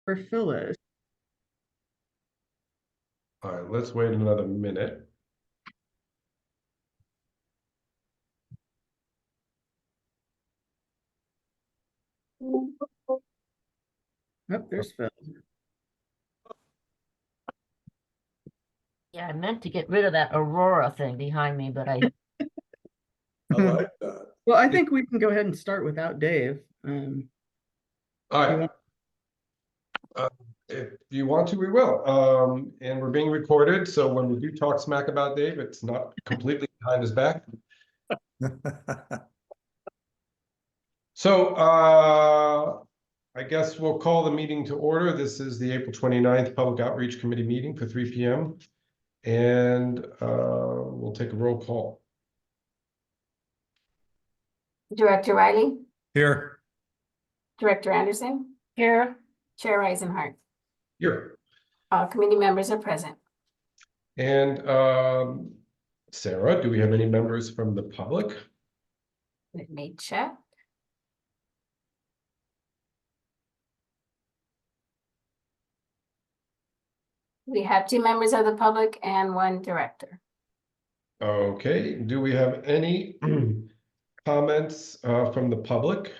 for Phyllis. All right, let's wait another minute. Oh, there's Phil. Yeah, I meant to get rid of that Aurora thing behind me, but I like that. Well, I think we can go ahead and start without Dave. All You right. want- If you want to, we will. And we're being recorded, so when we do talk smack about Dave, it's not completely behind his back. So I guess we'll call the meeting to order. This is the April 29th Public Outreach Committee meeting for 3 p.m. And we'll take a roll call. Director Riley, Here. Director Anderson, here. Chair Eisenhart. Here. All committee members are present. And Sarah, do we have any members from the public? Let me check. We have 2 members of the public and 1 director. Okay, do we have any comments from the public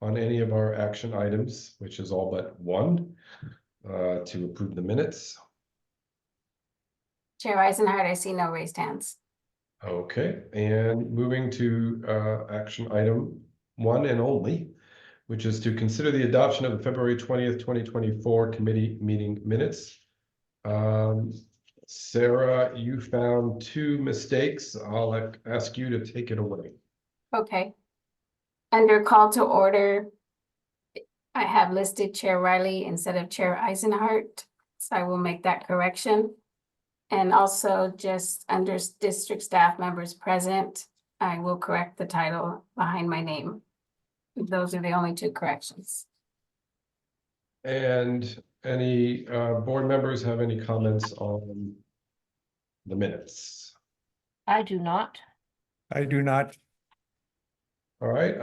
on any of our action items, which is all but 1, to approve the minutes? Chair Eisenhart, I see no raised hands. Okay, and moving to action item 1 and only, which is to consider the adoption of the February 20th, 2024 committee meeting minutes. Sarah, you found 2 mistakes. I'll ask you to take it away. Okay. Under call to order, I have listed Chair Riley instead of Chair Eisenhart, so I will make that correction. And also just under district staff members present, I will correct the title behind my name. Those are the only 2 corrections. And any board members have any comments on the minutes? I do not. I do not. All right,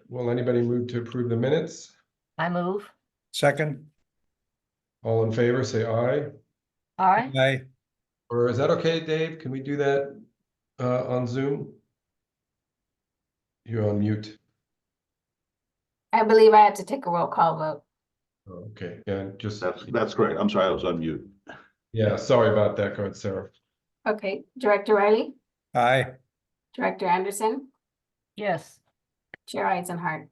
will anybody move to approve the minutes? I move. Second. All in favor, say aye. Aye. Aye. Or is that okay, Dave? Can we do that on Zoom? You're on mute. I believe I had to take a roll call vote. Okay, yeah, just, That's correct. I'm sorry, I was on mute. yeah, sorry about that. Go ahead, Sarah. Okay, Director Riley, Aye. Director Anderson, Yes. Chair Eisenhart.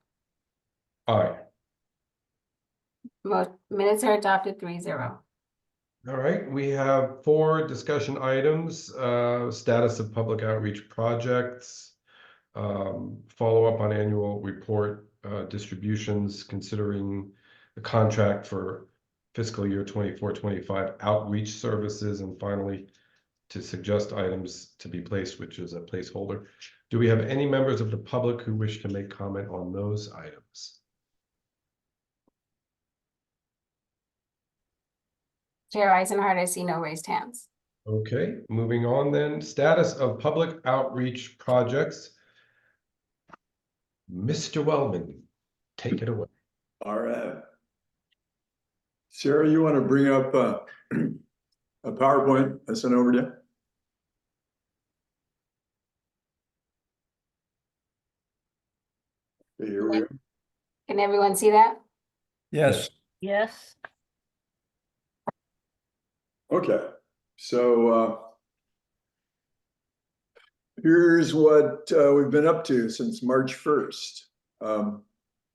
Aye. Most minutes are adopted 3-0. All right, we have 4 discussion items, status of public outreach projects, follow up on annual report distributions, considering the contract for fiscal year 24-25 outreach services, and finally, to suggest items to be placed, which is a placeholder. Do we have any members of the public who wish to make comment on those items? Chair Eisenhart, I see no raised hands. Okay, moving on then, status of public outreach projects. Mr. Wellman, take it away. All right. Sarah, you want to bring up a PowerPoint I sent over to you? Okay, here we are. Can everyone see that? Yes. Yes. Okay, so here's what we've been up to since March 1st.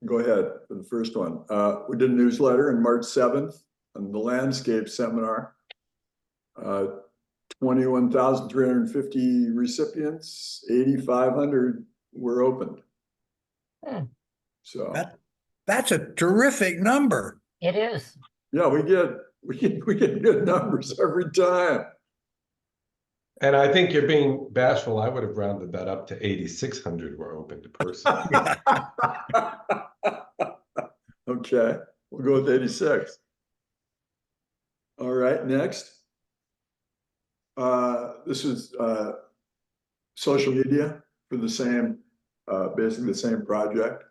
Go ahead for the first one. We did a newsletter on March 7th on the landscape seminar. 21,350 recipients, 8,500 were opened. So That's a terrific number. It is. yeah, we get good numbers every time. And I think you're being bashful. I would have rounded that up to 8,600 were open to person. Okay, we'll go with 86. All right, next. This is social media for the same, basically the same project.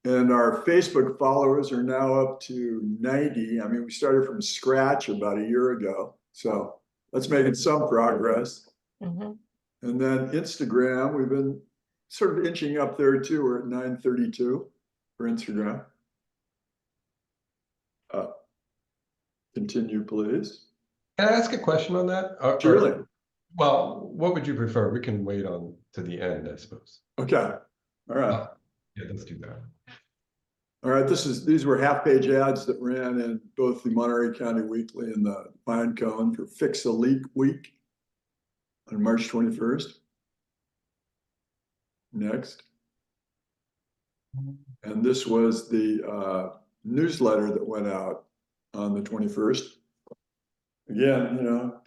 And our Facebook followers are now up to 90. I mean, we started from scratch about a year ago. So that's making some progress. Mhm. And then Instagram, we've been sort of inching up there too. We're at 932 for Instagram. Continue, please. Can I ask a question on that? Surely. Well, what would you prefer? We can wait on to the end, I suppose. Okay. All right. Yeah, let's do that. All right. These were half-page ads that ran in both the Monterey County Weekly and the Pine Cone for Fix a Leak Week on March 21st. Next. And this was the newsletter that went out on the 21st. Again,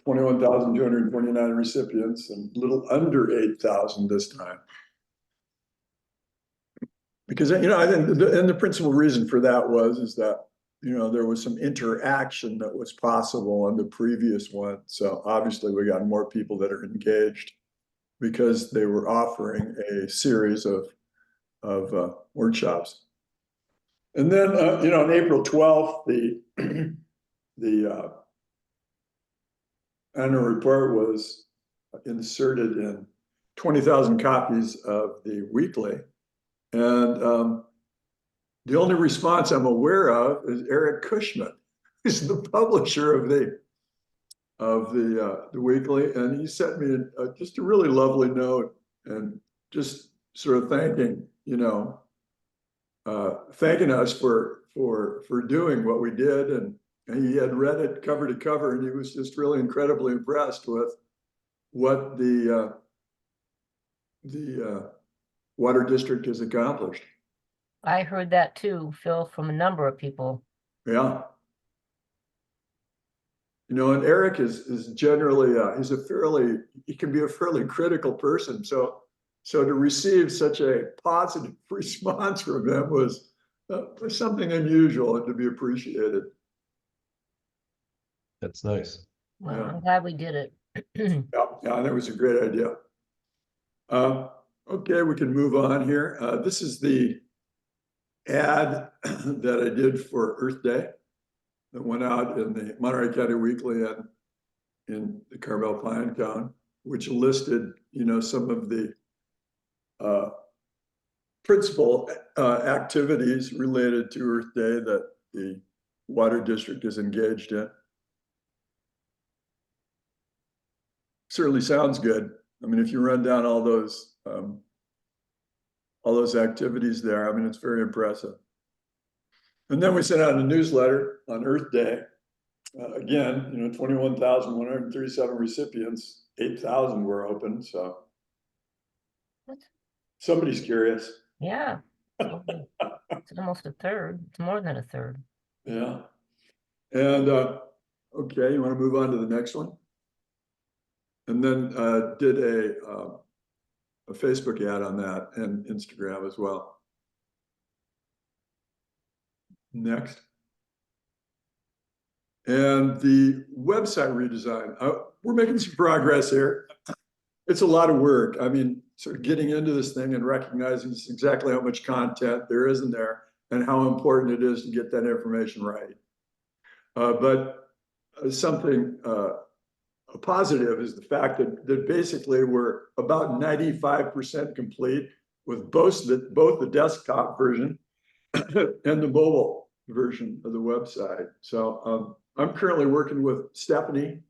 21,229 recipients and a little under 8,000 this time. Because, I think, and the principal reason for that is that, there was some interaction that was possible on the previous one. So obviously we got more people that are engaged because they were offering a series of workshops. And then, on April 12th, the annual report was inserted in 20,000 copies of the weekly. And the only response I'm aware of is Eric Cushman, who's the publisher of the weekly. And he sent me just a really lovely note and just sort of thanking us for doing what we did. And he had read it cover to cover, and he was just really incredibly impressed with what the Water District has accomplished. I heard that too, Phil, from a number of people. Yeah. And Eric is generally, he can be a fairly critical person. So to receive such a positive response from him was something unusual and to be appreciated. That's nice. Well, Yeah. I'm glad we did it. Yeah, that was a great idea. Okay, we can move on here. This is the ad that I did for Earth Day that went out in the Monterey County Weekly and in the Carmel Pine Cone, which listed, some of the principal activities related to Earth Day that the Water District is engaged in. Certainly sounds good. I mean, if you run down all those activities there, I mean, it's very impressive. And then we sent out a newsletter on Earth Day. Again, 21,137 recipients, 8,000 were open. So somebody's curious. Yeah. It's almost a third. It's more than a third. Yeah. And okay, you want to move on to the next one? And then did a Facebook ad on that and Instagram as well. Next. And the website redesign, we're making some progress here. It's a lot of work. I mean, sort of getting into this thing and recognizing just exactly how much content there is in there and how important it is to get that information right. But something positive is the fact that basically we're about 95% complete with both the desktop version and the mobile version of the website. So I'm currently working with Stephanie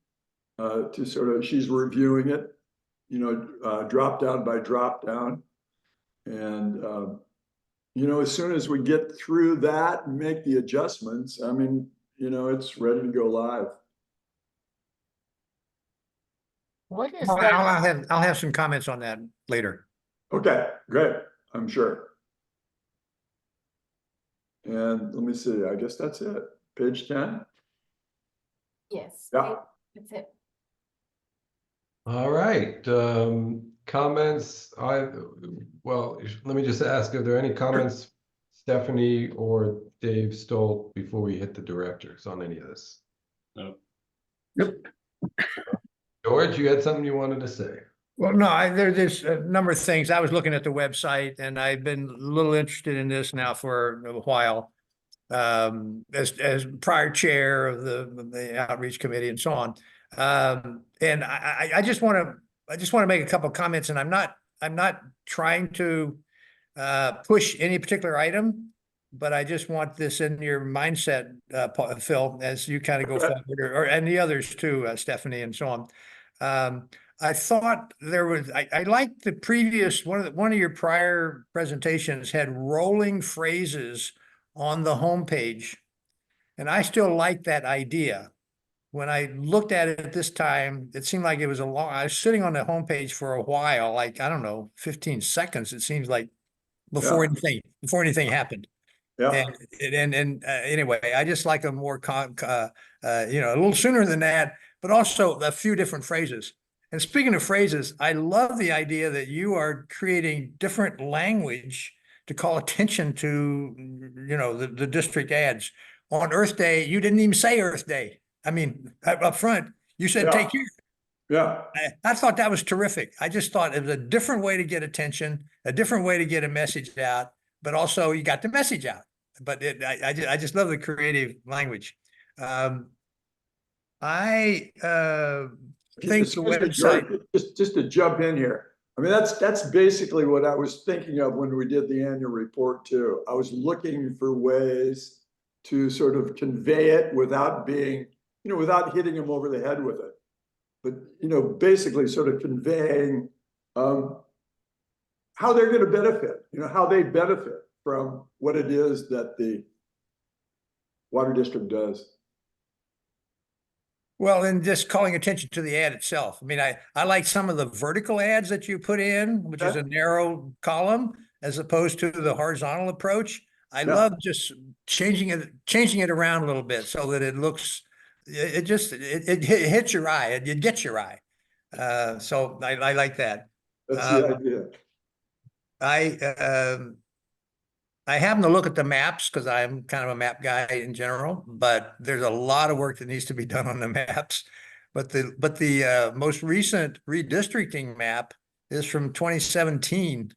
to she's reviewing it, drop down by drop down. And, as soon as we get through that and make the adjustments, I mean, it's ready to go live. What is I'll that? I'll have some comments on that later. Okay, great. I'm sure. And let me see, I guess that's it. Page 10. Yes. Yeah. That's it. All right. Comments. Well, let me just ask, are there any comments, Stephanie or Dave Stoll, before we hit the directors on any of this? No. Nope. George, you had something you wanted to say? Well, no, there's a number of things. I was looking at the website and I've been a little interested in this now for a while. As prior chair of the outreach committee and so on. And I just want to make a couple of comments, and I'm not trying to push any particular item, but I just want this in your mindset, Phil, as you kind of go forward, and the others too, Stephanie and so on. I thought there was, I liked the previous, one of your prior presentations had rolling phrases on the homepage. And I still like that idea. When I looked at it this time, it seemed like it was I was sitting on the homepage for a while, like, I don't know, 15 seconds. It seems like before anything happened. Yeah, And anyway, I just like a more a little sooner than that, but also a few different phrases. And speaking of phrases, I love the idea that you are creating different language to call attention to, the district ads. On Earth Day, you didn't even say Earth Day. I mean, up front, you said Yeah. take care. yeah, I thought that was terrific. I just thought it was a different way to get attention, a different way to get a message out, but also you got the message out. But I just love the creative language. I think the Excuse me, website. George, just to jump in here. I mean, that's basically what I was thinking of when we did the annual report too. I was looking for ways to sort of convey it without being, without hitting them over the head with it. But, basically sort of conveying how they're going to benefit, how they benefit from what it is that the water district does. Well, and just calling attention to the ad itself. I mean, I like some of the vertical ads that you put in, which is a narrow column, as opposed to the horizontal approach. I love just changing it around a little bit so that it looks, it hits your eye, it gets your eye. So I like that. That's the idea. I happen to look at the maps because I'm kind of a map guy in general, but there's a lot of work that needs to be done on the maps. But the most recent redistricting map is from 2017.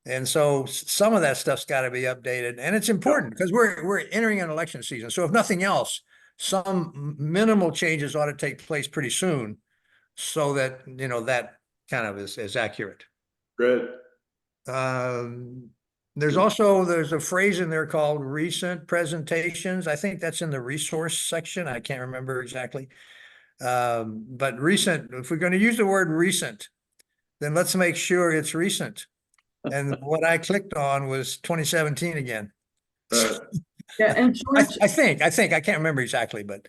And so some of that stuff's got to be updated, and it's important because we're entering an election season. So if nothing else, some minimal changes ought to take place pretty soon, so that that kind of is accurate. Great. There's a phrase in there called recent presentations. I think that's in the resource section. I can't remember exactly. But recent, if we're going to use the word recent, then let's make sure it's recent. And what I clicked on was 2017 again. Right. Yeah, and George, I think, I can't remember exactly, but.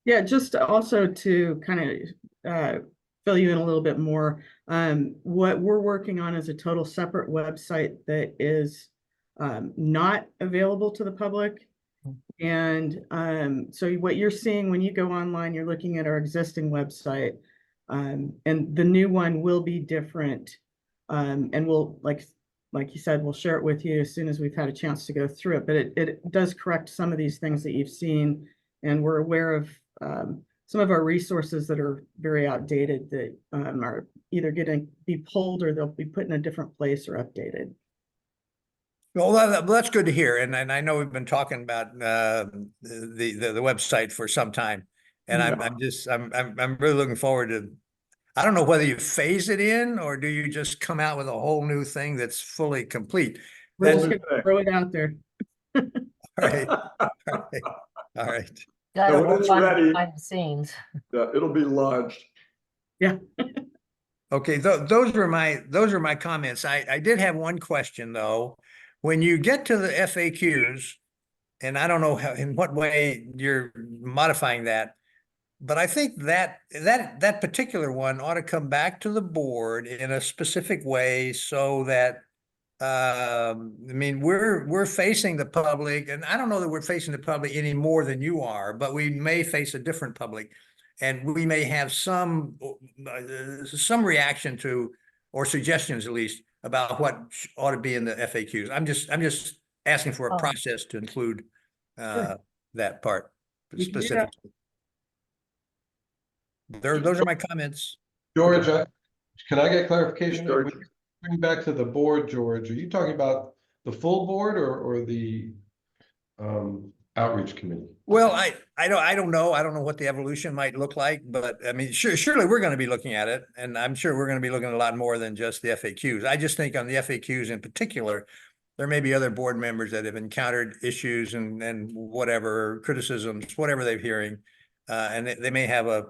yeah, just also to kind of fill you in a little bit more, what we're working on is a total separate website that is not available to the public. And so what you're seeing when you go online, you're looking at our existing website, and the new one will be different. And we'll, like you said, we'll share it with you as soon as we've had a chance to go through it. But it does correct some of these things that you've seen, and we're aware of some of our resources that are very outdated that are either going to be pulled or they'll be put in a different place or updated. Well, that's good to hear, and I know we've been talking about the website for some time, and I'm really looking forward to. I don't know whether you phase it in or do you just come out with a whole new thing that's fully complete. We're just going to throw it out there. All right, all right. Got No, to when work it's on ready- behind the scenes. Yeah, it'll be launched. Yeah. Okay, those are my comments. I did have one question though. When you get to the FAQs, and I don't know in what way you're modifying that, but I think that particular one ought to come back to the board in a specific way so that I mean, we're facing the public, and I don't know that we're facing the public any more than you are, but we may face a different public, and we may have some reaction to, or suggestions at least, about what ought to be in the FAQs. I'm just asking for a process to include that part specifically. Those are my comments. George, Can I get clarification? Sure. When you bring back to the board, George, are you talking about the full board or the outreach committee? Well, I don't know. I don't know what the evolution might look like, but I mean, surely we're going to be looking at it. And I'm sure we're going to be looking at a lot more than just the FAQs. I just think on the FAQs in particular, there may be other board members that have encountered issues and whatever criticisms, whatever they're hearing. And they may have a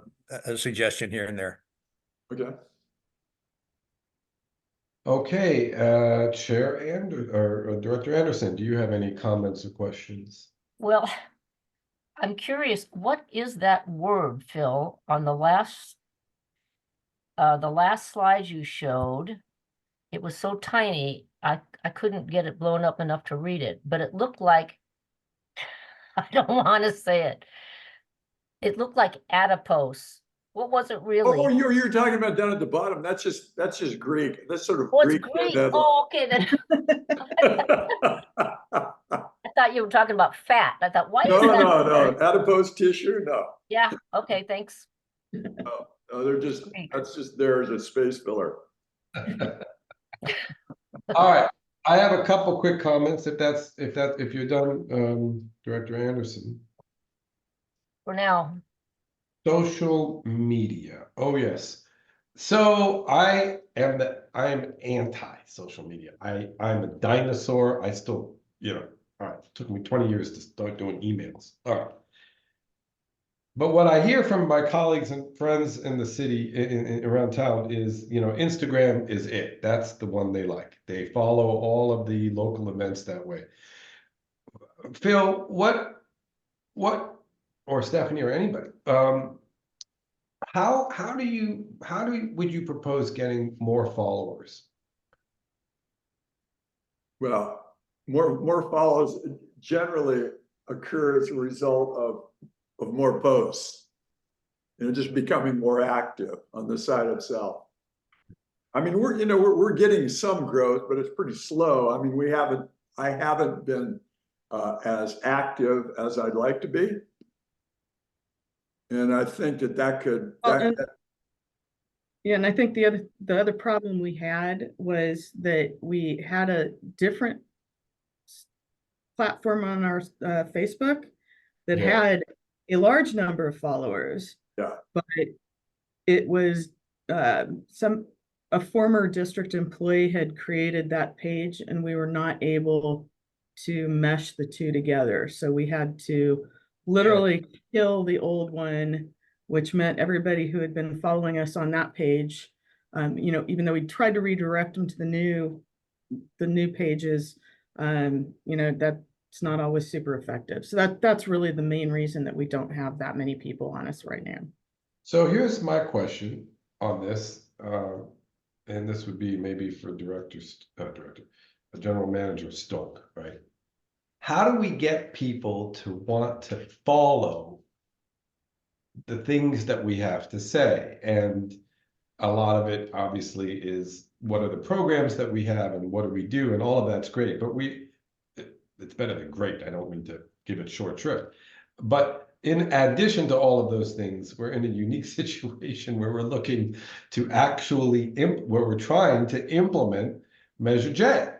suggestion here and there. Okay. Okay, Chair or Director Anderson, do you have any comments or questions? Well, I'm curious, what is that word, Phil, on the last slide you showed? It was so tiny, I couldn't get it blown up enough to read it, but it looked like, I don't want to say it. It looked like adipose. What was it Oh, really? you're talking about down at the bottom. That's just Greek. That's sort of Oh, it's Greek. Greek. Oh, okay, then I thought you were talking about fat. I thought, why is No, that? no. Adipose tissue, no. Yeah, okay, thanks. No, they're just, Greek. that's just there as a space filler. All right, I have a couple quick comments if you're done, Director Anderson. For now, Social media. Oh, yes. So I am anti-social media. I'm a dinosaur. I still, all right, it took me 20 years to start doing emails. All right. But what I hear from my colleagues and friends in the city, around town is, Instagram is it. That's the one they like. They follow all of the local events that way. Phil, what, or Stephanie or anybody, would you propose getting more followers? Well, more follows generally occur as a result of more posts. Just becoming more active on the site itself. I mean, we're getting some growth, but it's pretty slow. I mean, I haven't been as active as I'd like to be. And I think that could, Yeah, and I think the other problem we had was that we had a different platform on our Facebook that Yeah. had a large number of followers. Yeah. But it was a former district employee had created that page, and we were not able to mesh the two together. So we had to literally kill the old one, which meant everybody who had been following us on that page, even though we tried to redirect them to the new pages, that's not always super effective. So that's really the main reason that we don't have that many people on us right now. So here's my question on this, and this would be maybe for General Manager Stoke, right? How do we get people to want to follow the things that we have to say? And a lot of it obviously is, what are the programs that we have and what do we do? And all of that's great, but it's better than great. I don't mean to give it short shrift, but in addition to all of those things, we're in a unique situation where we're looking to actually where we're trying to implement Measure J.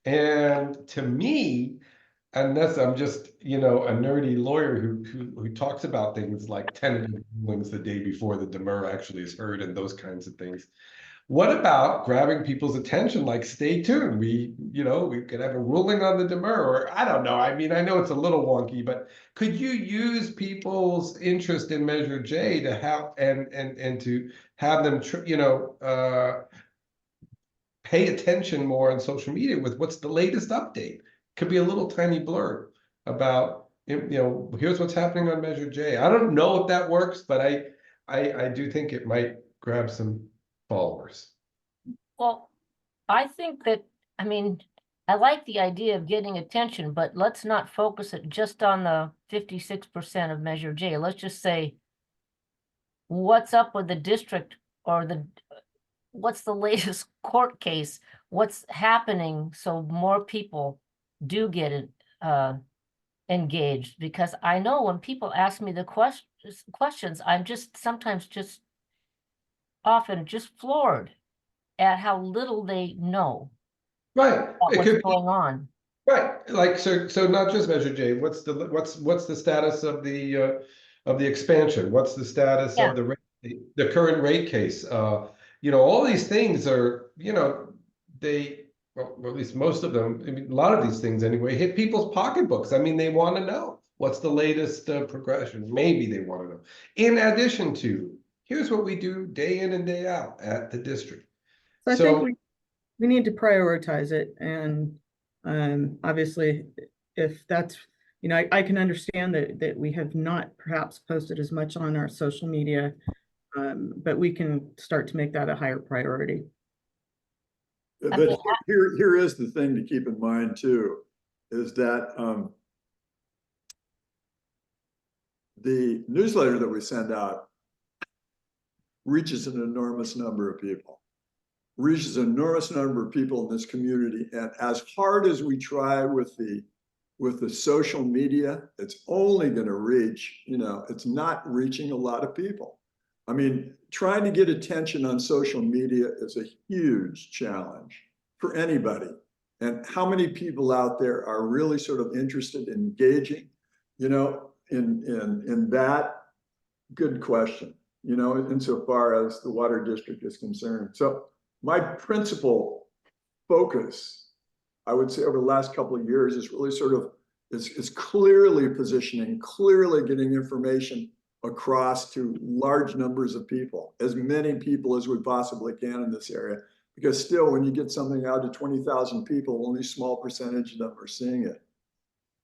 And to me, unless I'm just, a nerdy lawyer who talks about things like tentative rulings the day before the demur actually is heard and those kinds of things. What about grabbing people's attention, like, stay tuned, we could have a ruling on the demur, or I don't know. I mean, I know it's a little wonky, but could you use people's interest in Measure J to have and to have them, pay attention more on social media with what's the latest update? Could be a little tiny blurb about, here's what's happening on Measure J. I don't know if that works, but I do think it might grab some followers. well, I think that, I mean, I like the idea of getting attention, but let's not focus it just on the 56% of Measure J. Let's just say, what's up with the district, or what's the latest court case? What's happening so more people do get engaged? Because I know when people ask me the questions, I'm just sometimes just often just floored at how little they know Right, about it what's could, going on. right, like, so not just Measure J, what's the status of the expansion? What's the status Yeah. of the current rate case? You know, all these things are, you know, well, at least most of them, I mean, a lot of these things anyway, hit people's pocketbooks. I mean, they want to know what's the latest progression. Maybe they want to know. In addition to, here's what we do day in and day out at the district. So I think we need to prioritize it, and obviously, if that's, you know, I can understand that we have not perhaps posted as much on our social media, but we can start to make that a higher priority. I mean, But here is the thing to keep in mind too, is that the newsletter that we send out reaches an enormous number of people. Reaches an enormous number of people in this community. And as hard as we try with the social media, it's only going to reach, you know, it's not reaching a lot of people. I mean, trying to get attention on social media is a huge challenge for anybody. And how many people out there are really sort of interested in engaging, you know, in that? Good question, you know, insofar as the water district is concerned. So my principal focus, I would say over the last couple of years, is really sort of is clearly positioning, clearly getting information across to large numbers of people, as many people as we possibly can in this area. Because still, when you get something out to 20,000 people, only a small percentage of them are seeing it.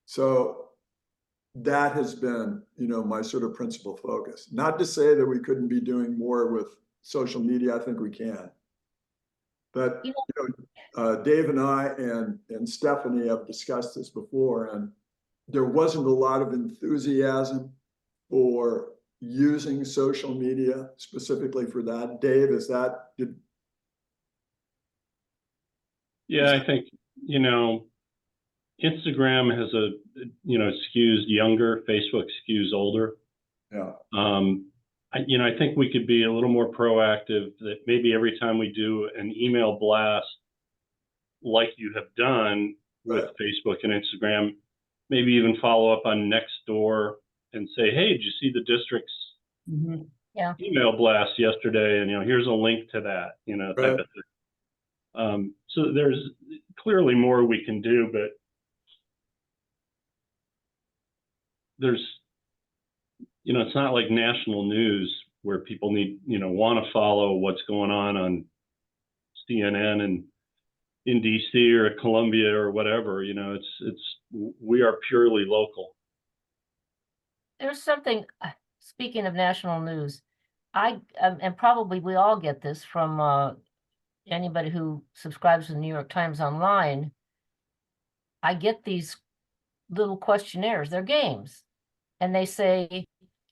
So that has been, you know, my sort of principal focus. Not to say that we couldn't be doing more with social media. I think we can. But You you know, Dave and I and Stephanie have discussed this before, and there wasn't a lot of enthusiasm for using social media specifically for that. Dave, is that Yeah, I think, you know, Instagram has skews younger, Facebook skews older. yeah. I think we could be a little more proactive, that maybe every time we do an email blast, like you have done with Facebook and Instagram, maybe even follow up on Nextdoor and say, hey, did you see the district's email blast yesterday? And, you know, here's a link to that, you know, type of thing. So there's clearly more we can do, but there's, you know, it's not like national news where people need, you know, want to follow what's going on CNN and in DC or Columbia or whatever. You know, we are purely local. there's something, speaking of national news, and probably we all get this from anybody who subscribes to the New York Times online. I get these little questionnaires, they're games, and they say,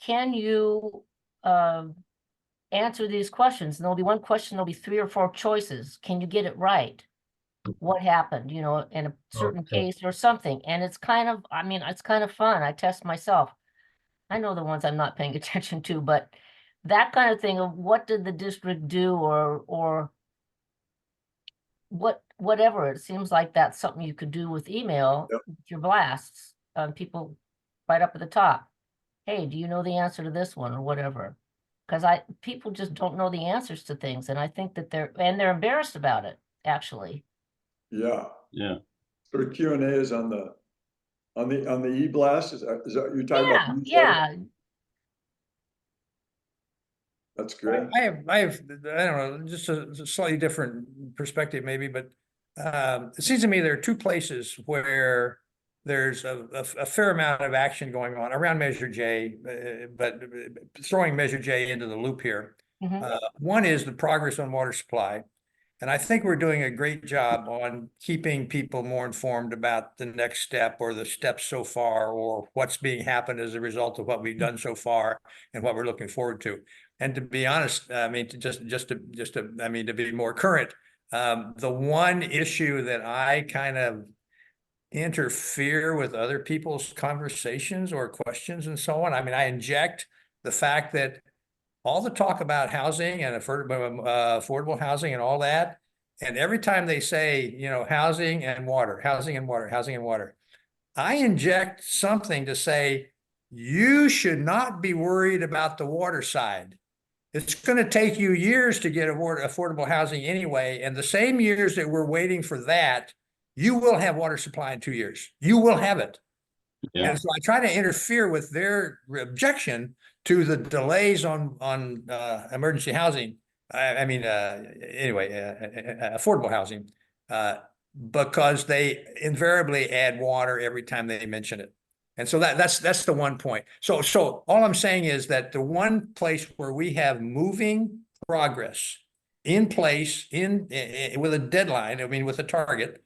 can you answer these questions? And there'll be one question, there'll be 3 or 4 choices. Can you get it right? What happened, you know, in a certain case or something? And it's kind of, I mean, it's kind of fun. I test myself. I know the ones I'm not paying attention to, but that kind of thing of what did the district do, or whatever. It seems like that's something you could do with email, with your blasts, people right up at the top. Hey, do you know the answer to this one, or whatever? Because people just don't know the answers to things, and I think that they're embarrassed about it, actually. Yeah. Yeah. Sort of Q&A is on the e-blast. Is that you're talking about? Yeah. That's great. I have, I don't know, just a slightly different perspective maybe, but it seems to me there are 2 places where there's a fair amount of action going on around Measure J, but throwing Measure J into the loop here. One is the progress on water supply. And I think we're doing a great job on keeping people more informed about the next step, or the steps so far, or what's being happened as a result of what we've done so far and what we're looking forward to. And to be honest, I mean, to be more current, the one issue that I kind of interfere with other people's conversations or questions and so on, I mean, I inject the fact that all the talk about housing and affordable housing and all that. And every time they say, you know, housing and water, housing and water, housing and water, I inject something to say, you should not be worried about the water side. It's going to take you years to get affordable housing anyway. And the same years that we're waiting for that, you will have water supply in 2 years. You will have it. Yeah. And so I try to interfere with their objection to the delays on emergency housing. Affordable housing, because they invariably add water every time they mention it. And so that's the one point. So all I'm saying is that the one place where we have moving progress in place with a deadline, I mean, with a target,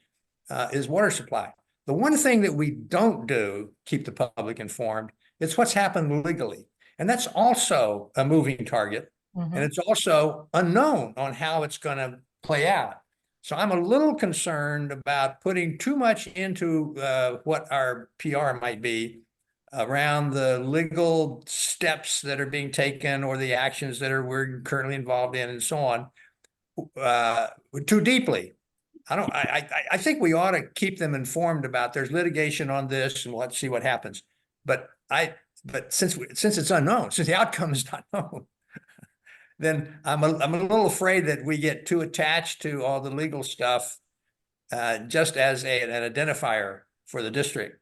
is water supply. The one thing that we don't do, keep the public informed, is what's happened legally. And that's also a moving target. And it's also unknown on how it's going to play out. So I'm a little concerned about putting too much into what our PR might be around the legal steps that are being taken or the actions that we're currently involved in and so on, too deeply. I think we ought to keep them informed about there's litigation on this and let's see what happens. But since it's unknown, since the outcome is not known, then I'm a little afraid that we get too attached to all the legal stuff, just as an identifier for the district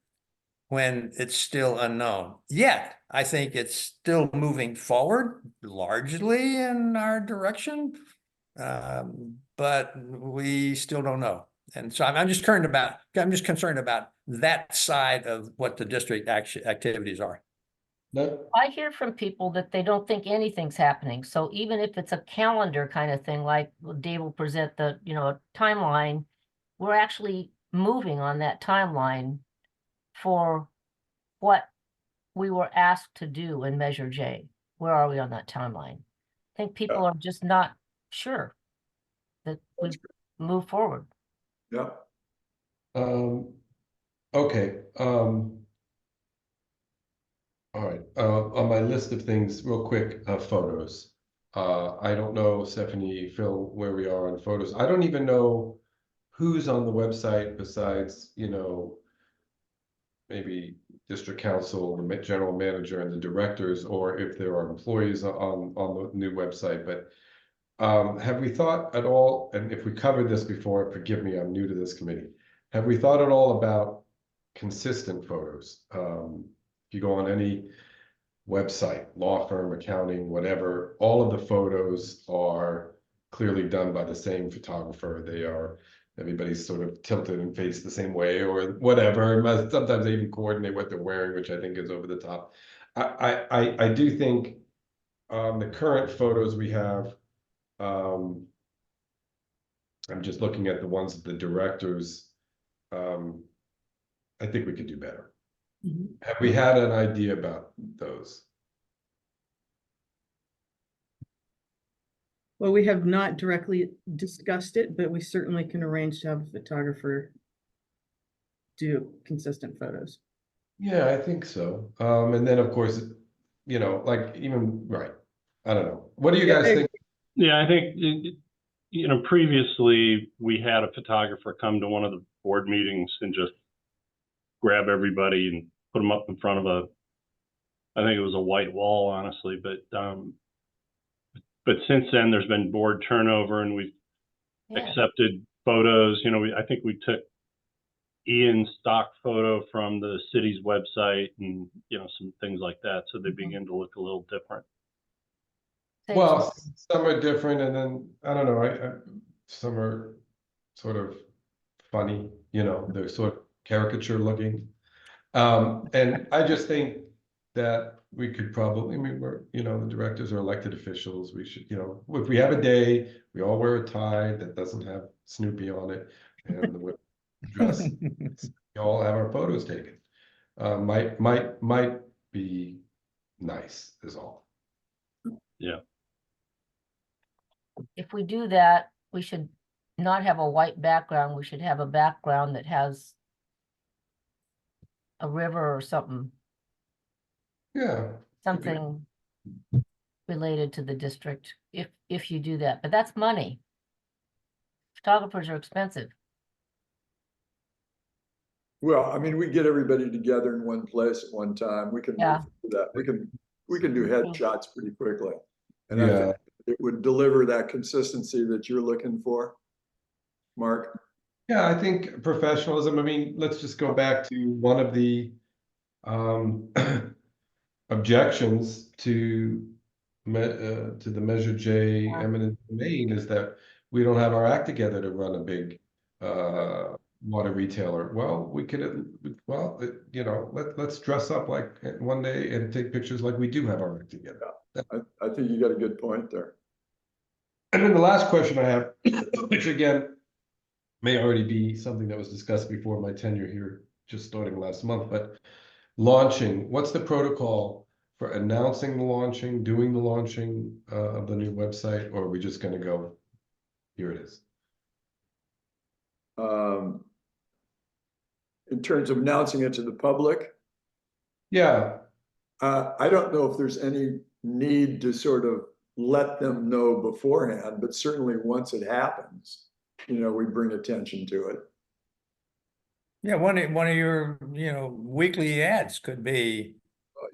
when it's still unknown. Yet, I think it's still moving forward largely in our direction, but we still don't know. And so I'm just concerned about that side of what the district activities are. No, I hear from people that they don't think anything's happening. So even if it's a calendar kind of thing, like Dave will present the, you know, a timeline, we're actually moving on that timeline for what we were asked to do in Measure J. Where are we on that timeline? I think people are just not sure that we move forward. Yeah. okay, all right, on my list of things, real quick, photos. I don't know, Stephanie, Phil, where we are on photos. I don't even know who's on the website besides, you know, maybe district council, the general manager and the directors, or if there are employees on the new website. But have we thought at all, and if we covered this before, forgive me, I'm new to this committee. Have we thought at all about consistent photos? If you go on any website, law firm, accounting, whatever, all of the photos are clearly done by the same photographer. Everybody's sort of tilted and faced the same way or whatever. Sometimes they even coordinate what they're wearing, which I think is over the top. I do think the current photos we have, I'm just looking at the ones of the directors. I think we could do better. Have we had an idea about those? Well, we have not directly discussed it, but we certainly can arrange to have a photographer do consistent photos. Yeah, I think so. And then of course, you know, like even, right. I don't know. What do you guys think? Yeah, I think, you know, previously we had a photographer come to one of the board meetings and just grab everybody and put them up in front of I think it was a white wall, honestly, but since then there's been board turnover and we've accepted photos. You know, I think we took Ian's stock photo from the city's website and, you know, some things like that. So they begin to look a little different. Well, some are different, and then I don't know. Some are sort of funny, you know, they're sort of caricature looking. And I just think that we could probably, I mean, you know, the directors are elected officials. We should, you know, if we have a day, we all wear a tie that doesn't have Snoopy on it, and the dress, we all have our photos taken. Might be nice, is all. Yeah. If we do that, we should not have a white background. We should have a background that has a river or something. Yeah. Something related to the district if you do that, but that's money. Photographers are expensive. Well, I mean, we get everybody together in one place at one time. We can Yeah. do that. We can do headshots pretty quickly. And I Yeah. think it would deliver that consistency that you're looking for. Mark? Yeah, I think professionalism, I mean, let's just go back to one of the objections to the Measure J eminent domain is that we don't have our act together to run a big water retailer. Well, we could, you know, let's dress up like one day and take pictures like we do have our act together. I think you got a good point there. And then the last question I have, which again, may already be something that was discussed before my tenure here, just starting last month, but launching, what's the protocol for announcing the launching, doing the launching of the new website, or are we just going to go, here it is? In terms of announcing it to the public, Yeah, I don't know if there's any need to sort of let them know beforehand, but certainly once it happens, you know, we bring attention to it. Yeah, one of your, you know, weekly ads could be.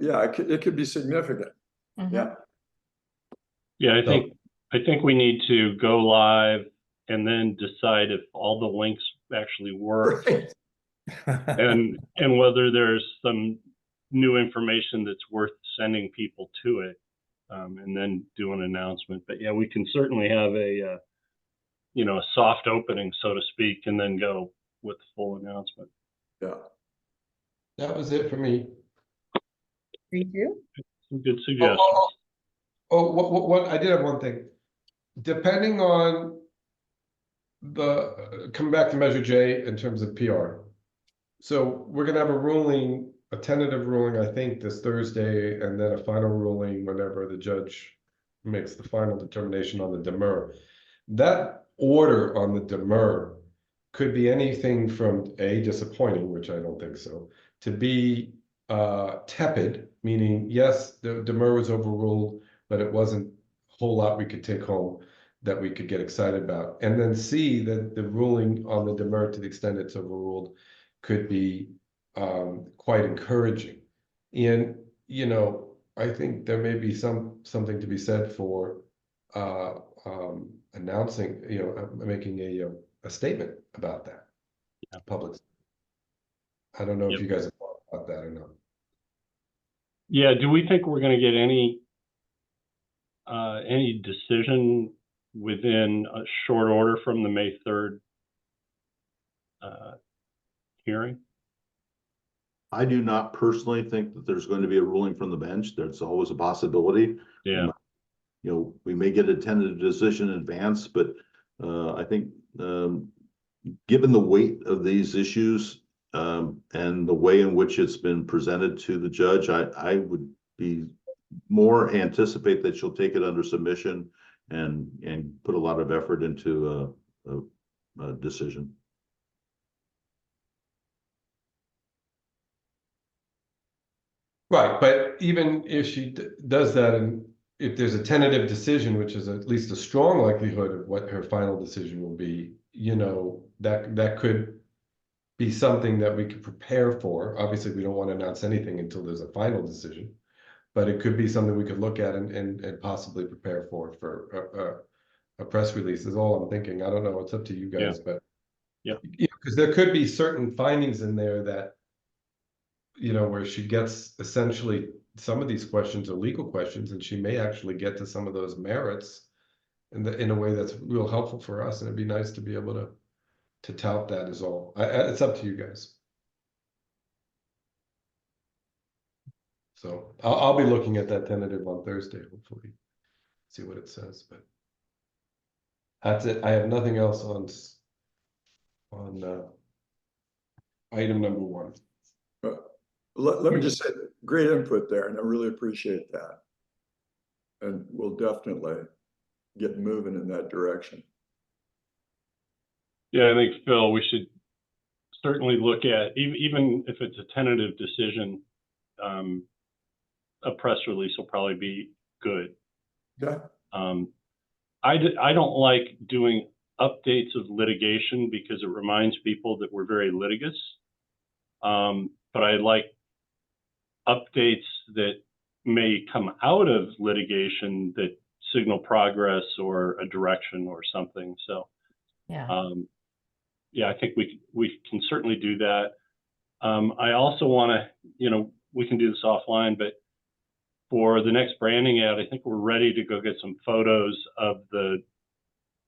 Yeah, it could be significant. Mhm. Yeah. Yeah, I think we need to go live and then decide if all the links actually work Right. and whether there's some new information that's worth sending people to it, and then do an announcement. But yeah, we can certainly have a you know, a soft opening, so to speak, and then go with the full announcement. Yeah. that was it for me. Thank you. Some good suggestions. What I did have one thing. Depending on come back to Measure J in terms of PR. So we're gonna have a ruling, a tentative ruling, I think, this Thursday, and then a final ruling whenever the judge makes the final determination on the demur. That order on the demur could be anything from A, disappointing, which I don't think so, to B, tepid, meaning yes, the demur was overruled, but it wasn't a whole lot we could take home that we could get excited about. And then C, that the ruling on the demur, to the extent it's overruled, could be quite encouraging. And, you know, I think there may be something to be said for announcing, you know, making a statement about that. Yeah. Public. I don't know if Yep. you guys have thought about that or not. Yeah, do we think we're going to get any decision within a short order from the May 3rd hearing? I do not personally think that there's going to be a ruling from the bench. There's always a possibility. Yeah. You know, we may get a tentative decision in advance, but I think given the weight of these issues and the way in which it's been presented to the judge, I would be more anticipate that she'll take it under submission and put a lot of effort into a decision. Right, but even if she does that, and if there's a tentative decision, which is at least a strong likelihood of what her final decision will be, you know, that could be something that we could prepare for. Obviously, we don't want to announce anything until there's a final decision, but it could be something we could look at and possibly prepare for a press release is all I'm thinking. I don't know, it's up to you guys, but Yeah. Because there could be certain findings in there that, you know, where she gets essentially some of these questions are legal questions, and she may actually get to some of those merits in a way that's real helpful for us. And it'd be nice to be able to tout that is all. It's up to you guys. So I'll be looking at that tentative on Thursday, hopefully, see what it says. But that's it. I have nothing else on item number 1. Let me just say, great input there, and I really appreciate that. And we'll definitely get moving in that direction. Yeah, I think, Phil, we should certainly look at, even if it's a tentative decision, a press release will probably be good. Yeah, I don't like doing updates of litigation because it reminds people that we're very litigious. But I like updates that may come out of litigation that signal progress or a direction or something. So, Yeah. yeah, I think we can certainly do that. I also want to, we can do this offline, but for the next branding ad, I think we're ready to go get some photos of the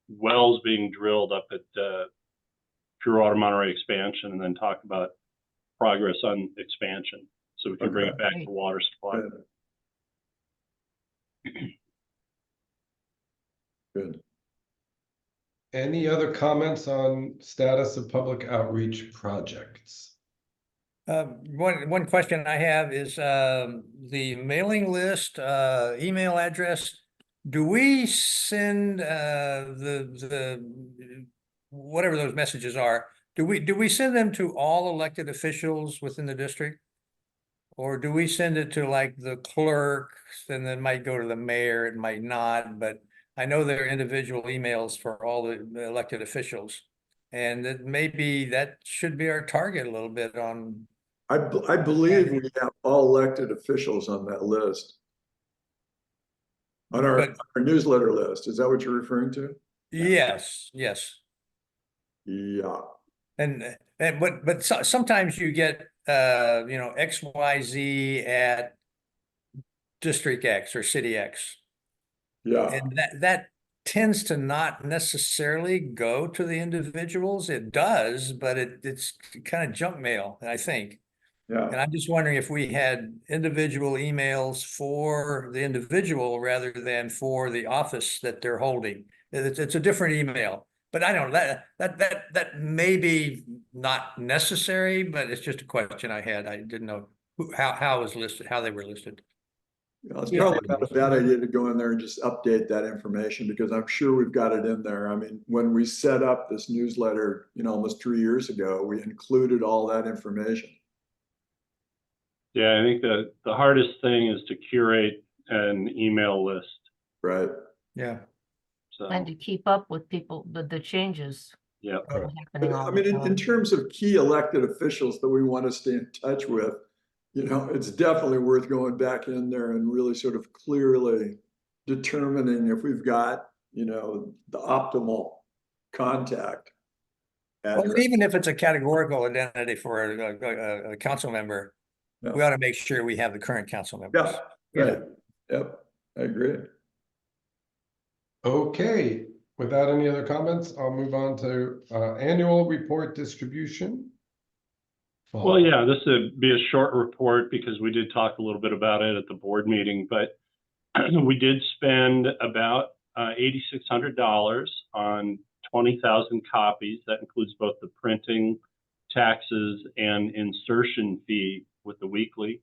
wells being drilled up at Pure Water Monterey expansion, and then talk about progress on expansion, so we can bring it back Great. to water supply. good. Good. Any other comments on status of public outreach projects? One question I have is, the mailing list, email address. Do we send, whatever those messages are, do we send them to all elected officials within the district? Or do we send it to like the clerk, and then might go to the mayor, it might not, but I know there are individual emails for all the elected officials. And that maybe that should be our target a little bit on. I believe we have all elected officials on that list. On our newsletter list. Is that what you're referring to? Yes, yes. Yeah. But sometimes you get, XYZ at District X or City X. Yeah. And that tends to not necessarily go to the individuals. It does, but it's kind of junk mail, I think. Yeah. And I'm just wondering if we had individual emails for the individual rather than for the office that they're holding. It's a different email, but I don't know, that may be not necessary, but it's just a question I had. I didn't know how it was listed, how they were listed. It's probably not a bad idea to go in there and just update that information, because I'm sure we've got it in there. I mean, when we set up this newsletter, almost 3 years ago, we included all that information. Yeah, I think the hardest thing is to curate an email list. Right. Yeah. So, And to keep up with people, the changes yeah. that are happening all I the mean, in time. terms of key elected officials that we want to stay in touch with, it's definitely worth going back in there and really sort of clearly determining if we've got, the optimal contact. Well, even if it's a categorical identity for a council member, Yeah. we ought to make sure we have the current council members. Yeah, right. Yep, I agree. Okay, without any other comments, I'll move on to annual report distribution. Well, yeah, this would be a short report because we did talk a little bit about it at the board meeting, but we did spend about $8,600 on 20,000 copies. That includes both the printing, taxes, and insertion fee with the weekly.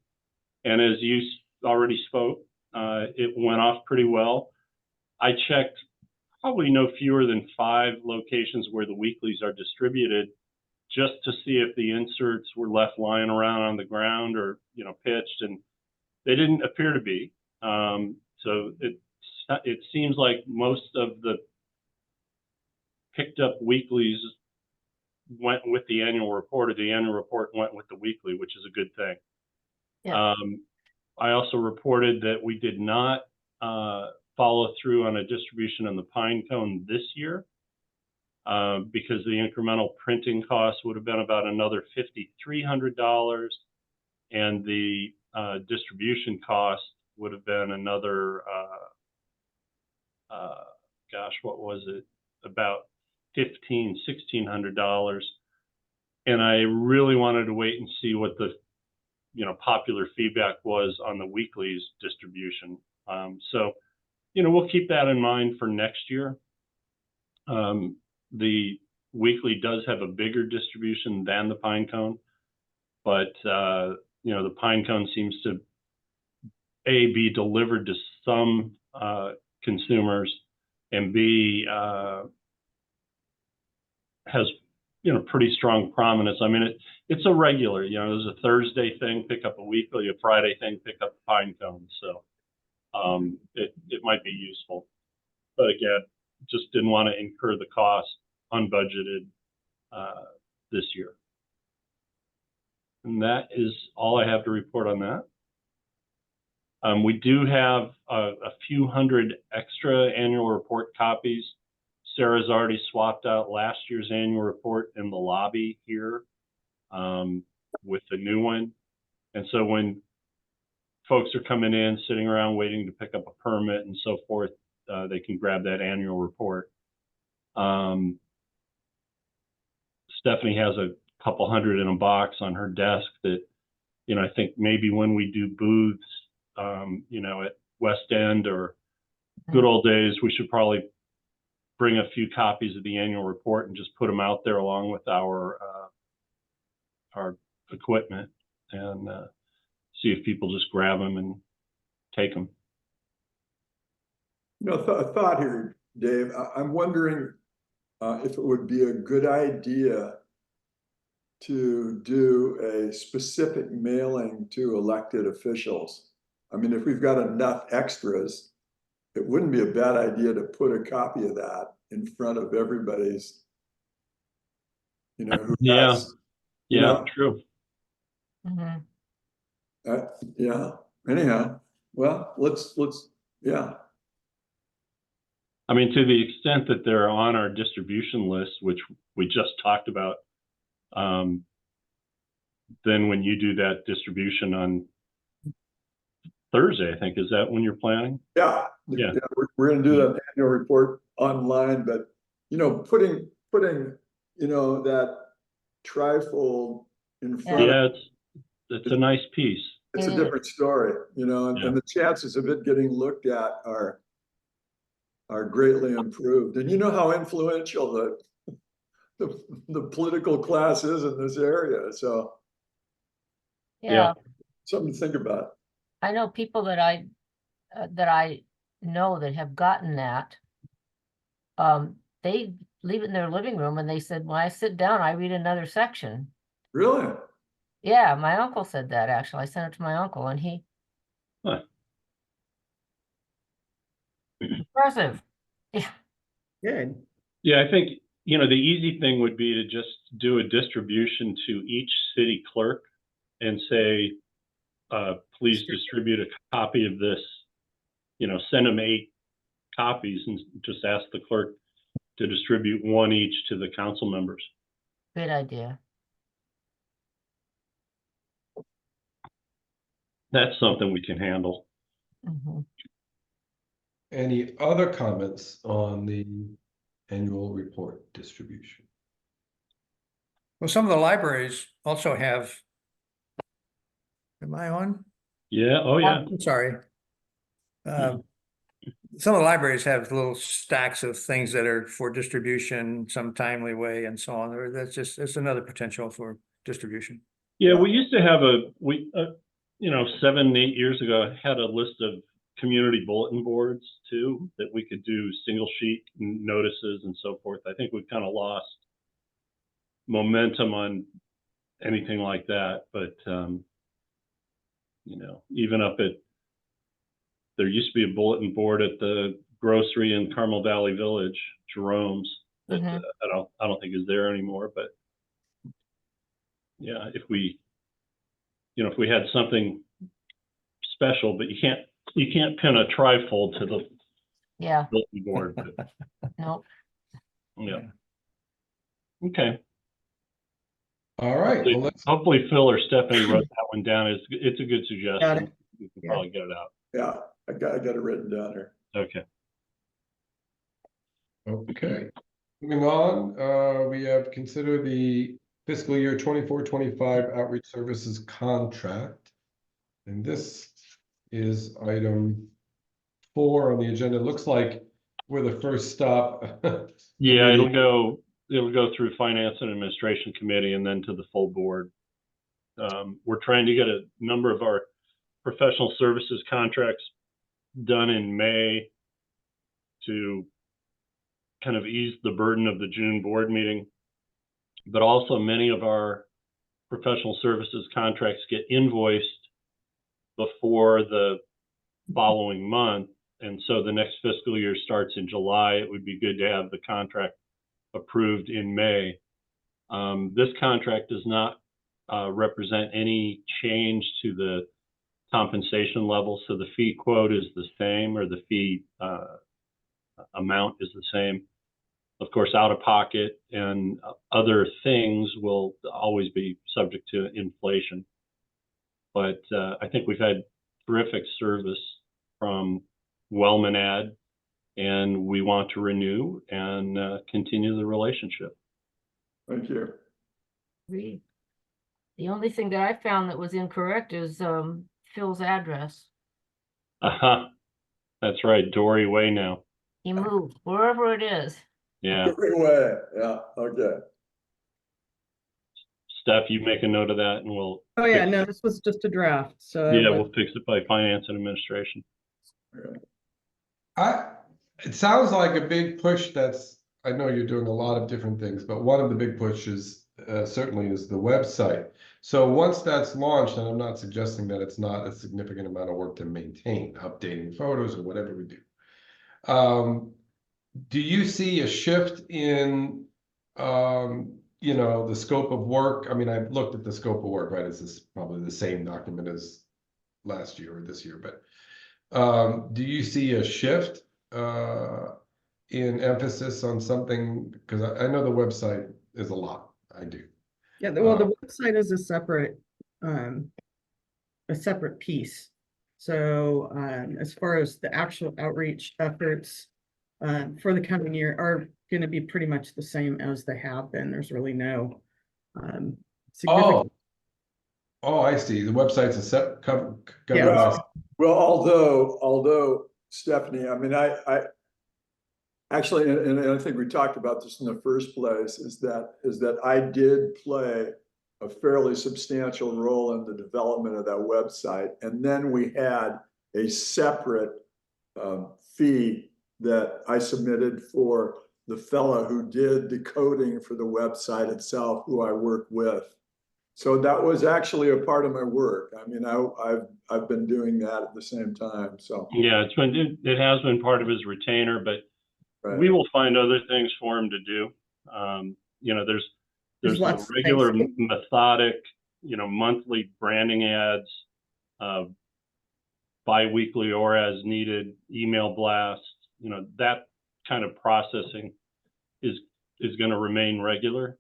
And as you already spoke, it went off pretty well. I checked probably no fewer than 5 locations where the weeklies are distributed, just to see if the inserts were left lying around on the ground or, pitched, and they didn't appear to be. So it seems like most of the picked up weeklies went with the annual report, or the annual report went with the weekly, which is a good thing. Yeah. I also reported that we did not follow through on a distribution on the pine cone this year, because the incremental printing cost would have been about another $5,300, and the distribution cost would have been another, what was it? About $1,600. And I really wanted to wait and see what the, popular feedback was on the weekly's distribution. So, we'll keep that in mind for next year. The weekly does have a bigger distribution than the pine cone, but the pine cone seems to be delivered to some consumers, and B, has pretty strong prominence. I mean, it's a regular. There's a Thursday thing, pick up a weekly; a Friday thing, pick up a pine cone. So it might be useful. But again, just didn't want to incur the cost unbudgeted this year. And that is all I have to report on that. We do have a few hundred extra annual report copies. Sarah's already swapped out last year's annual report in the lobby here with the new one. And so when folks are coming in, sitting around waiting to pick up a permit and so forth, they can grab that annual report. Stephanie has a couple hundred in a box on her desk that, you know, I think maybe when we do booths, you know, at West End or good old days, we should probably bring a few copies of the annual report and just put them out there along with our equipment and see if people just grab them and take them. You know, a thought here, Dave. I'm wondering if it would be a good idea to do a specific mailing to elected officials. I mean, if we've got enough extras, it wouldn't be a bad idea to put a copy of that in front of everybody's, you know, who Yeah. has, you know, True. Mhm. yeah. Anyhow, well, let's, yeah. I mean, to the extent that they're on our distribution list, which we just talked about, then when you do that distribution on Thursday, I think, is that when you're planning? Yeah, Yeah. we're going to do that annual report online, but you know, putting you know that trifold in front of Yeah, it's a nice piece. it's a different story, you know, Yeah. and the chances of it getting looked at are greatly improved. And you know how influential the political class is in this area, so Yeah, something to think about. I know people that I know that have gotten that. They leave it in their living room and they said, when I sit down, I read another section. Really? Yeah, my uncle said that actually. I sent it to my uncle and he. Huh. Impressive. Yeah. Good. Yeah, I think, you know, the easy thing would be to just do a distribution to each city clerk and say, please distribute a copy of this, you know, send them 8 copies and just ask the clerk to distribute 1 each to the council members. Good idea. That's something we can handle. Mhm. Any other comments on the annual report distribution? Well, some of the libraries also have. Am I on? Yeah, oh yeah. I'm sorry. Some of the libraries have little stacks of things that are for distribution, some timely way and so on. It's another potential for distribution. Yeah, we used to have you know, 7, 8 years ago, had a list of community bulletin boards too, that we could do single sheet notices and so forth. I think we've kind of lost momentum on anything like that, but you know, even up at, there used to be a bulletin board at the grocery in Carmel Valley Village, Jerome's, that I don't think is there anymore, but yeah, if we, you know, if we had something special, but you can't pin a trifold to the bulletin board. But, Nope. yeah. Okay. All right. Well, Hopefully Phil or Stephanie wrote that one down. It's a good Got suggestion. it. We can Yeah. probably get it out. Yeah, I got it written down here. Okay. okay. Moving on, we have considered the fiscal year 24-25 outreach services contract. And this is item 4 on the agenda. It looks like we're the first stop. Yeah, it'll go through Finance and Administration Committee and then to the full board. We're trying to get a number of our professional services contracts done in May to kind of ease the burden of the June board meeting. But also many of our professional services contracts get invoiced before the following month. And so the next fiscal year starts in July. It would be good to have the contract approved in May. This contract does not represent any change to the compensation level. So the fee quote is the same, or the fee amount is the same. Of course, out of pocket and other things will always be subject to inflation. But I think we've had terrific service from Wellman Ad, and we want to renew and continue the relationship. Thank you. Agreed. The only thing that I found that was incorrect is Phil's address. That's right, Dory Way now. He moved wherever it is. Yeah, Way, yeah, okay. Steph, you make a note of that, and we'll. Oh, yeah, no, this was just a draft, so. Yeah, we'll fix it by finance and administration. It sounds like a big push I know you're doing a lot of different things, but one of the big pushes certainly is the website. So once that's launched, and I'm not suggesting that it's not a significant amount of work to maintain, updating photos or whatever we do. Do you see a shift in, the scope of work? I mean, I've looked at the scope of work, right? It's probably the same document as last year or this year, but do you see a shift in emphasis on something? Because I know the website is a lot. I do. Yeah, well, the website is a separate piece. So as far as the actual outreach efforts for the coming year are going to be pretty much the same as they have been. There's really no significant. Oh, I see. The website's a set cover. Yeah. Well, although Stephanie, I mean, I actually, and I think we talked about this in the first place, is that I did play a fairly substantial role in the development of that website. And then we had a separate fee that I submitted for the fellow who did the coding for the website itself, who I work with. So that was actually a part of my work. I mean, I've been doing that at the same time. So yeah, it has been part of his retainer, but right. we will find other things for him to do. There's the regular methodic, monthly branding ads, bi-weekly or as needed email blasts. That kind of processing is going to remain regular.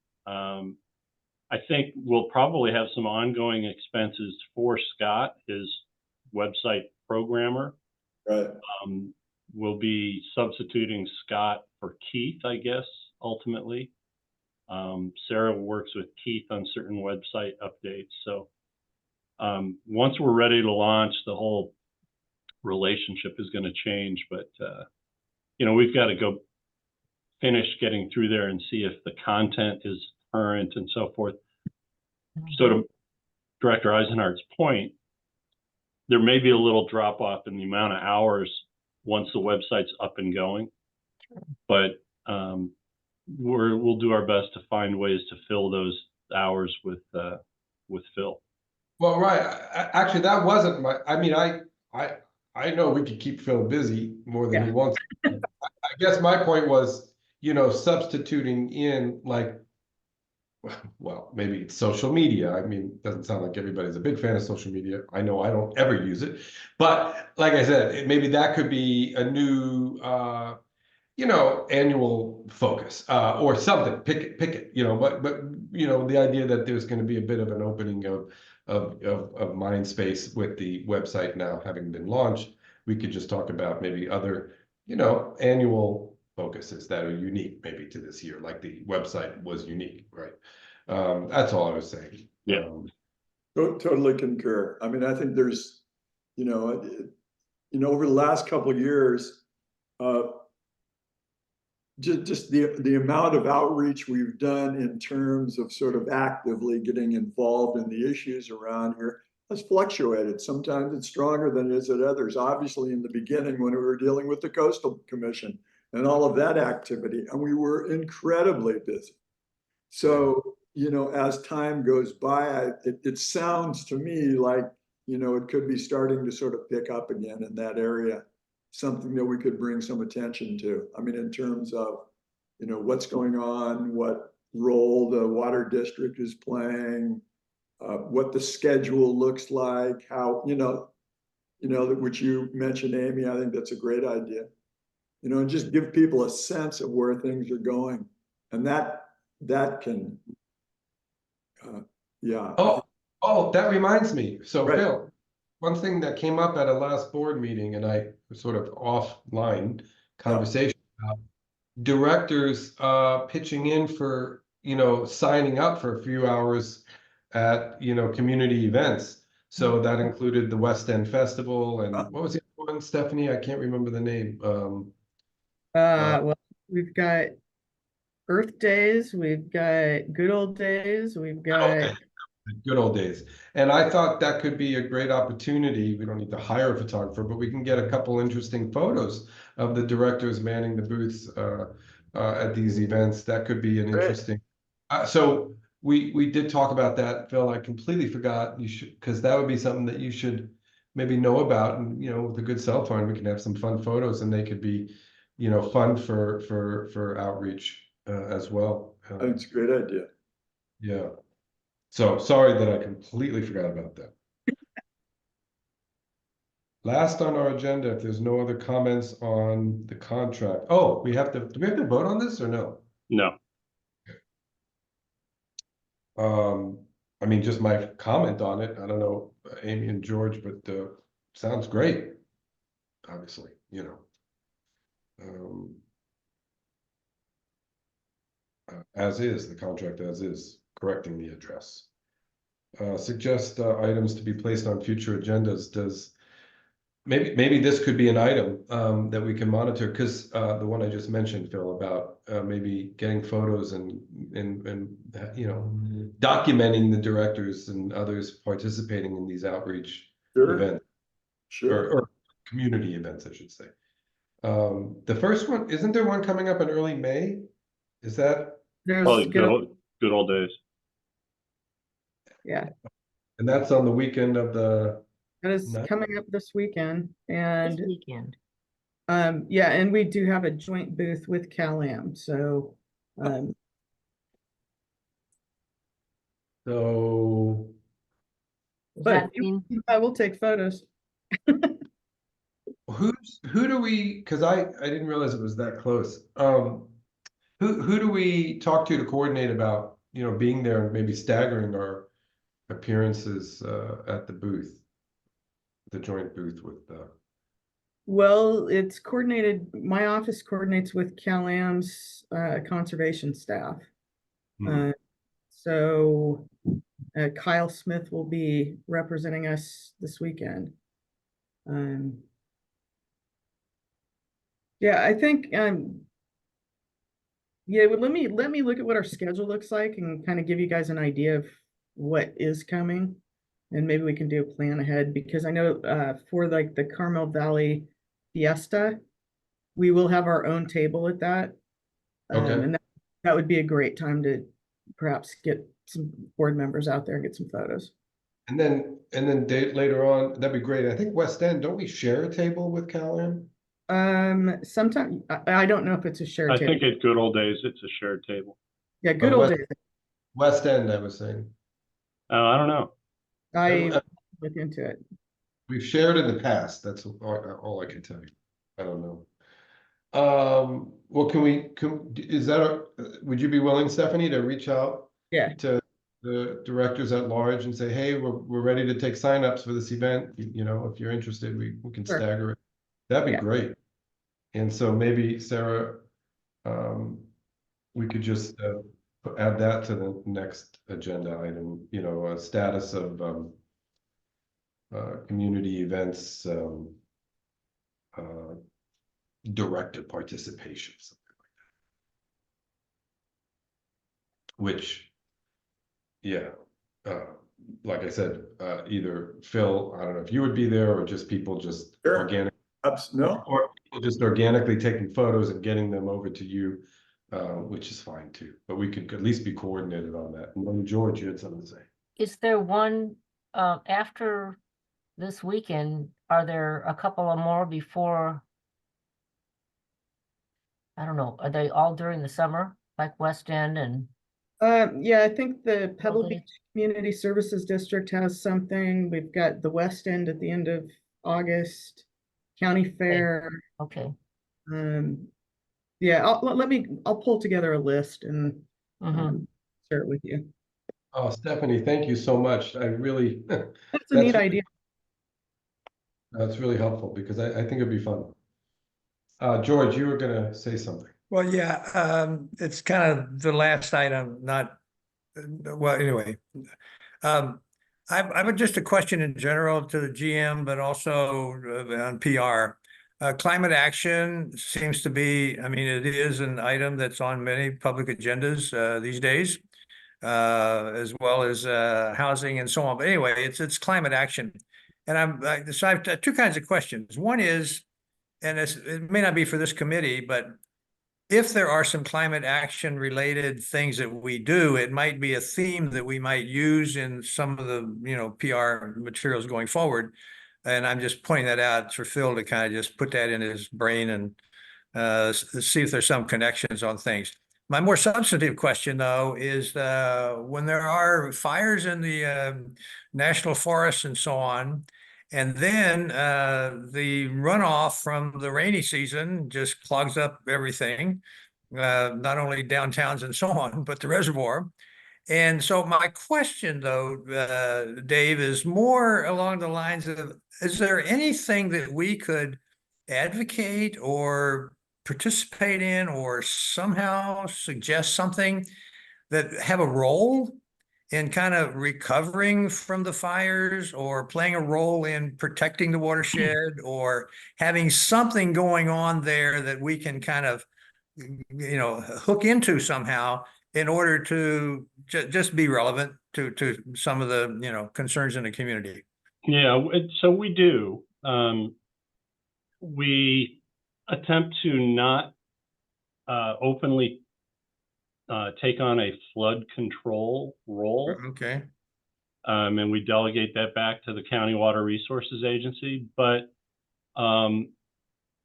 I think we'll probably have some ongoing expenses for Scott, his website programmer. Right. We'll be substituting Scott for Keith, I guess, ultimately. Sarah works with Keith on certain website updates. So once we're ready to launch, the whole relationship is going to change. But, we've got to go finish getting through there and see if the content is current and so forth. So to Director Eisenhardt's point, there may be a little drop off in the amount of hours once the website's up and going, but we'll do our best to find ways to fill those hours with Phil. Well, right. Actually, that wasn't I mean, I know we could keep Phil busy more than he wants. I guess my point was, substituting in well, maybe it's social media. I mean, it doesn't sound like everybody's a big fan of social media. I know I don't ever use it, but like I said, maybe that could be a new, annual focus or something. Pick it. But the idea that there's going to be a bit of an opening of mind space with the website now having been launched. We could just talk about maybe other, annual focuses that are unique maybe to this year, like the website was unique, right? That's all I was saying. Yeah. Totally concur. I mean, I think there's, over the last couple of years, just the amount of outreach we've done in terms of sort of actively getting involved in the issues around here has fluctuated. Sometimes it's stronger than it is at others. Obviously, in the beginning, when we were dealing with the Coastal Commission and all of that activity, and we were incredibly busy. So, as time goes by, it sounds to me like you know, it could be starting to sort of pick up again in that area. Something that we could bring some attention to. I mean, in terms of, you know, what's going on, what role the water district is playing, what the schedule looks like, how, which you mentioned, Amy, I think that's a great idea. You know, and just give people a sense of where things are going. And that can, yeah. Oh, that reminds me. So Right. Phil, one thing that came up at a last board meeting, and I was sort of offline conversation about directors pitching in for, signing up for a few hours at, community events. So that included the West End Festival and what was the other one, Stephanie? I can't remember the name. Well, we've got Earth Days, we've got Good Old Days, we've got Good old days. And I thought that could be a great opportunity. We don't need to hire a photographer, but we can get a couple interesting photos of the directors manning the booths at these events. That could be an interesting. So we did talk about that, Phil. I completely forgot. You should, because that would be something that you should maybe know about. And with a good cell phone, we can have some fun photos, and they could be, fun for outreach as well. I think it's a great idea. Yeah. So sorry that I completely forgot about that. Last on our agenda, if there's no other comments on the contract. Oh, do we have to vote on this or no? No. I mean, just my comment on it. I don't know, Amy and George, but sounds great. Obviously, as is, the contract as is, correcting the address. Suggest items to be placed on future agendas. Does maybe this could be an item that we can monitor, because the one I just mentioned, Phil, about maybe getting photos and documenting the directors and others participating in these outreach events, or community events, I should say. The first one, isn't there one coming up in early May? Is that? there's Probably good old days. Yeah, And that's on the weekend of the. that is coming up this weekend, and This weekend. yeah, and we do have a joint booth with Cal-Am, so So Does but that mean, I will take photos. who do we, because I didn't realize it was that close. Who do we talk to coordinate about, being there and maybe staggering our appearances at the booth, the joint booth with Well, it's coordinated, my office coordinates with Cal-Am's conservation staff. So Kyle Smith will be representing us this weekend. Yeah, I think yeah, well, let me look at what our schedule looks like and kind of give you guys an idea of what is coming, and maybe we can do a plan ahead, because I know for like the Carmel Valley Fiesta, we will have our own table at that. Okay. And that would be a great time to perhaps get some board members out there and get some photos. And then date later on, that'd be great. I think West End, don't we share a table with Cal-Am? Sometime I don't know if it's a shared I table. think at good old days, it's a shared table. Yeah, good old days. West End, I was saying. I don't know. I look into it. We've shared in the past. That's all I can tell you. I don't know. Well, would you be willing, Stephanie, to reach out Yeah. to the directors at large and say, hey, we're ready to take signups for this event. If you're interested, we can Sure. stagger it. That'd be great. And so maybe Sarah, we could just add that to the next agenda item, a status of community events, directed participation, something like that. Which, yeah, like I said, either Phil, I don't know if you would be there, or just people just organic. No. Or people just organically taking photos and getting them over to you, which is fine too. But we could at least be coordinated on that. And then George, you had something to say. is there one after this weekend. Are there a couple of more before? I don't know, are they all during the summer, like West End and? Yeah, I think the Pebble Okay. Beach Community Services District has something. We've got the West End at the end of August, County Fair. Okay. Yeah, I'll pull together a list and Mhm. share it with you. Oh, Stephanie, thank you so much. I really, That's a neat idea. that's really helpful because I think it'd be fun. George, you were gonna say something. Well, yeah, it's kind of the last item, not, well, anyway. I've just a question in general to the GM, but also on PR. Climate action seems to be, I mean, it is an item that's on many public agendas these days, as well as housing and so on. But anyway, it's climate action. And so I have two kinds of questions. One is, and it may not be for this committee, but if there are some climate action related things that we do, it might be a theme that we might use in some of the, PR materials going forward. And I'm just pointing that out for Phil to kind of just put that in his brain and see if there's some connections on things. My more substantive question, though, is when there are fires in the national forests and so on, and then the runoff from the rainy season just clogs up everything, not only downtowns and so on, but the reservoir. And so my question, though, Dave, is more along the lines of, is there anything that we could advocate or participate in or somehow suggest something that have a role in kind of recovering from the fires or playing a role in protecting the watershed or having something going on there that we can kind of, hook into somehow in order to just be relevant to some of the, concerns in the community? Yeah, so we do. We attempt to not openly take on a flood control role. Okay. And we delegate that back to the County Water Resources Agency. But as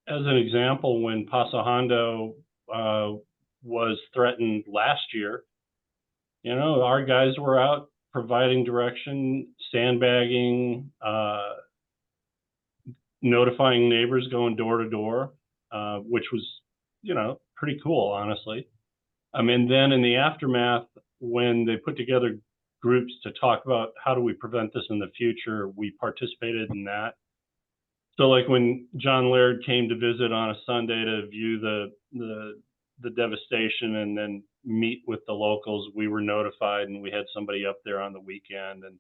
an example, when Paso Hondo was threatened last year, our guys were out providing direction, sandbagging, notifying neighbors, going door to door, which was, pretty cool, honestly. And then in the aftermath, when they put together groups to talk about how do we prevent this in the future, we participated in that. So like when John Laird came to visit on a Sunday to view the devastation and then meet with the locals, we were notified and we had somebody up there on the weekend. And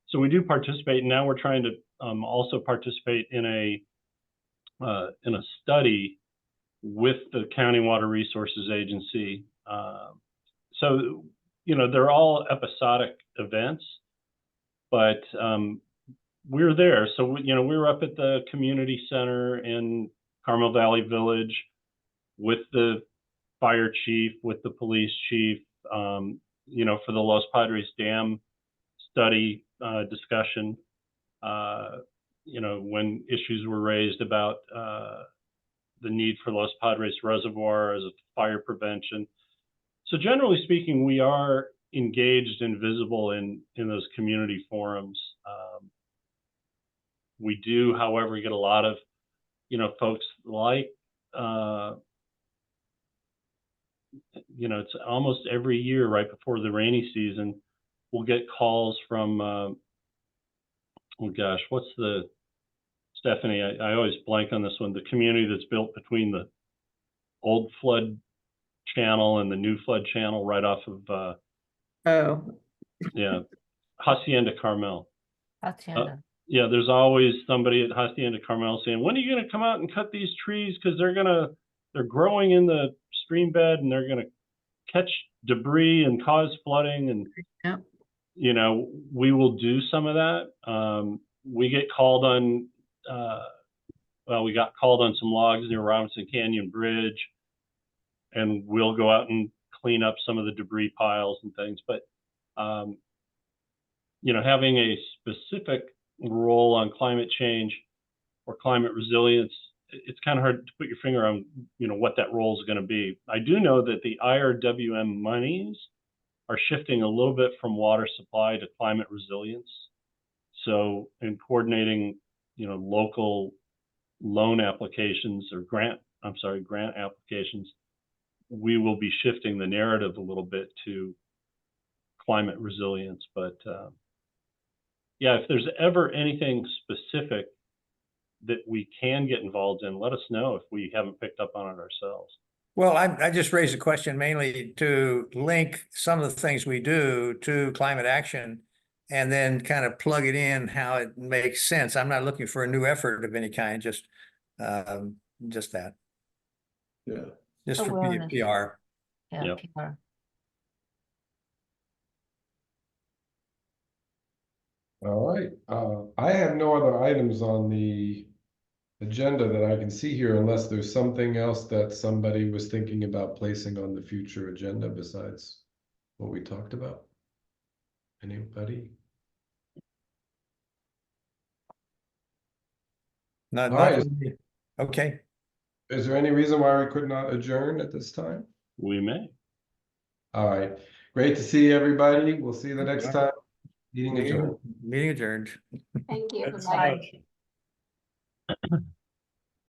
so we do participate. Now we're trying to also participate in a study with the County Water Resources Agency. So, they're all episodic events, but we're there. So, we were up at the community center in Carmel Valley Village with the fire chief, with the police chief, for the Los Padres Dam study discussion, when issues were raised about the need for Los Padres Reservoir as a fire prevention. So generally speaking, we are engaged and visible in those community forums. We do, however, get a lot of, folks like, it's almost every year right before the rainy season, we'll get calls from, oh gosh, Stephanie, I always blank on this one, the community that's built between the old flood channel and the new flood channel right off of, Hacienda Carmel. Hacienda. Yeah, there's always somebody at Hacienda Carmel saying, when are you going to come out and cut these trees? Because they're growing in the stream bed and they're going to catch debris and cause flooding. And, we will do some of that. We get called on, we got called on some logs near Robinson Canyon Bridge, and we'll go out and clean up some of the debris piles and things. But, having a specific role on climate change or climate resilience, it's kind of hard to put your finger on, what that role is going to be. I do know that the IRWM monies are shifting a little bit from water supply to climate resilience. So in coordinating, local loan applications or grant applications, we will be shifting the narrative a little bit to climate resilience. But yeah, if there's ever anything specific that we can get involved in, let us know if we haven't picked up on it ourselves. Well, I just raised a question mainly to link some of the things we do to climate action and then kind of plug it in how it makes sense. I'm not looking for a new effort of any kind, just that, Yeah. just for Awareness. PR. Yeah, Yep. PR. All right, I have no other items on the agenda that I can see here unless there's something else that somebody was thinking about placing on the future agenda besides what we talked about. Anybody? Not All right. for me. Okay. Is there any reason why we could not adjourn at this time? We may. All right, great to see everybody. We'll see you the next time. Meeting adjourned. Meeting adjourned. Thank you. That's Bye. Bye.